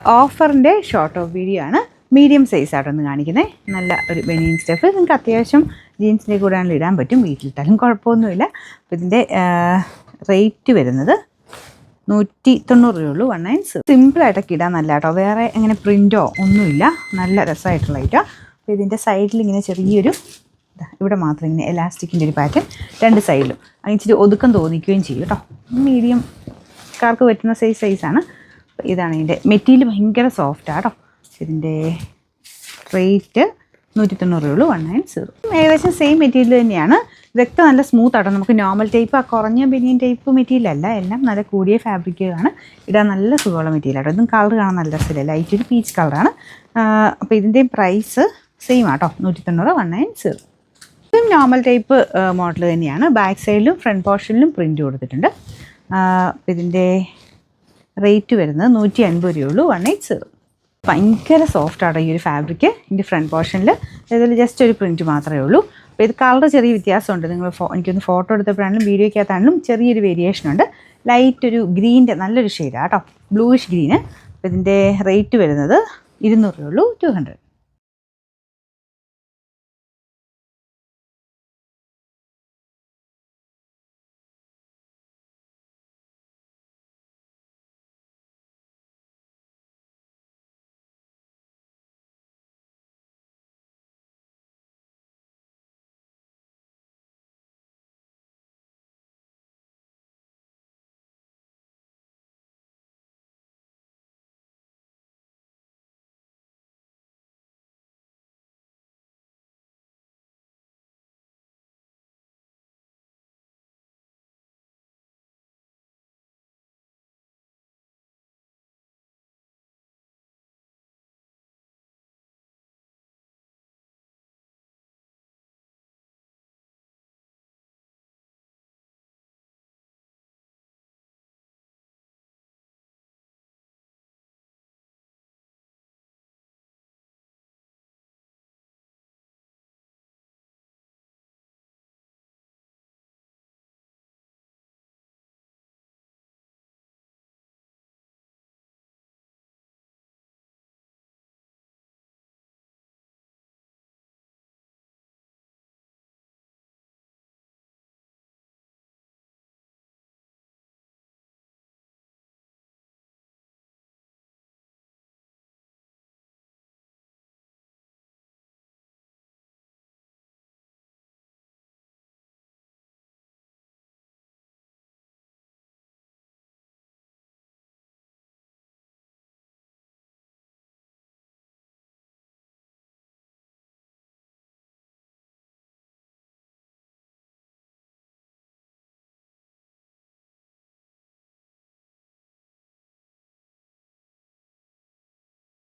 ഓഫറിൻ്റെ short of video ആണ്. Medium size ആയിട്ടൊന്ന് കാണിക്കുന്നത്. നല്ല ഒരു ബനിയൻ സ്റ്റഫ്. നിങ്ങൾക്ക് അത്യാവശ്യം ജീൻസിൻ്റെ കൂടെ ആണെങ്കിൽ ഇടാൻ പറ്റും, വീട്ടിലിട്ടാലും കുഴപ്പമൊന്നുമില്ല. അപ്പോൾ ഇതിൻ്റെ റേറ്റ് വരുന്നത് 190 രൂപയുള്ളൂ. 190. സിമ്പിളായിട്ടൊക്കെ ഇടാൻ നല്ല കേട്ടോ, വേറെ അങ്ങനെ പ്രിൻറ്റോ ഒന്നുമില്ല, നല്ല രസമായിട്ടുള്ള ഐറ്റം. അപ്പോൾ ഇതിൻ്റെ സൈഡിൽ ഇങ്ങനെ ചെറിയൊരു ഇവിടെ മാത്രം ഇങ്ങനെ എലാസ്റ്റിക്കിൻ്റെ ഒരു പാറ്റേൺ, രണ്ട് സൈഡിലും ഇച്ചിരി ഒതുക്കം തോന്നിക്കുകയും ചെയ്യും കേട്ടോ. മീഡിയംകാർക്ക് പറ്റുന്ന സൈസാണ്. ഇതാണ് ഇതിൻ്റെ മെറ്റീരിയൽ, ഭയങ്കര സോഫ്റ്റാണ് കേട്ടോ. ഇതിൻ്റെ റേറ്റ് 190 രൂപയുള്ളൂ. 190. ഏകദേശം സെയിം മെറ്റീരിയൽ തന്നെയാണ്. ഇതൊക്കെ നല്ല സ്മൂത്ത് ആട്ടോ. നമുക്ക് നോർമൽ ടൈപ്പ്, ആ കുറഞ്ഞ ബനിയൻ ടൈപ്പ് മെറ്റീരിയൽ അല്ല, എല്ലാം നല്ല കൂടിയ ഫാബ്രിക്കാണ്. ഇടാൻ നല്ല സുഖമുള്ള മെറ്റീരിയൽ ആട്ടോ. ഇതും കളർ കാണാൻ നല്ല രസമില്ല, ലൈറ്റ് ഒരു പീച്ച് കളറാണ്. അപ്പോൾ ഇതിൻ്റെയും പ്രൈസ് സെയിം ആട്ടോ, 190. 190. ഇതും നോർമൽ ടൈപ്പ് മോഡൽ തന്നെയാണ്. ബാക്ക് സൈഡിലും ഫ്രണ്ട് പോർഷനിലും പ്രിൻറ്റ് കൊടുത്തിട്ടുണ്ട്. ഇതിൻ്റെ റേറ്റ് വരുന്നത് 150 രൂപയുള്ളൂ. 180. ഭയങ്കര സോഫ്റ്റ് ആട്ടോ ഈ ഒരു ഫാബ്രിക്ക്. ഇതിൻ്റെ ഫ്രണ്ട് പോർഷനിൽ ഇതിൽ ജസ്റ്റ് ഒരു പ്രിൻറ്റ് മാത്രമേ ഉള്ളൂ. അപ്പോൾ ഇത് കളർ ചെറിയ വ്യത്യാസമുണ്ട്. നിങ്ങൾ എനിക്കൊന്ന് ഫോട്ടോ എടുത്തപ്പോഴാണെങ്കിലും വീഡിയോയ്ക്കകത്താണെങ്കിലും ചെറിയൊരു വേരിയേഷൻ ഉണ്ട്. ലൈറ്റ് ഒരു ഗ്രീൻ്റെ നല്ലൊരു ഷെയ്ഡാണ് കേട്ടോ, ബ്ലൂയിഷ് ഗ്രീന്. അപ്പോൾ ഇതിൻ്റെ റേറ്റ് വരുന്നത് 200 രൂപയുള്ളൂ. 200.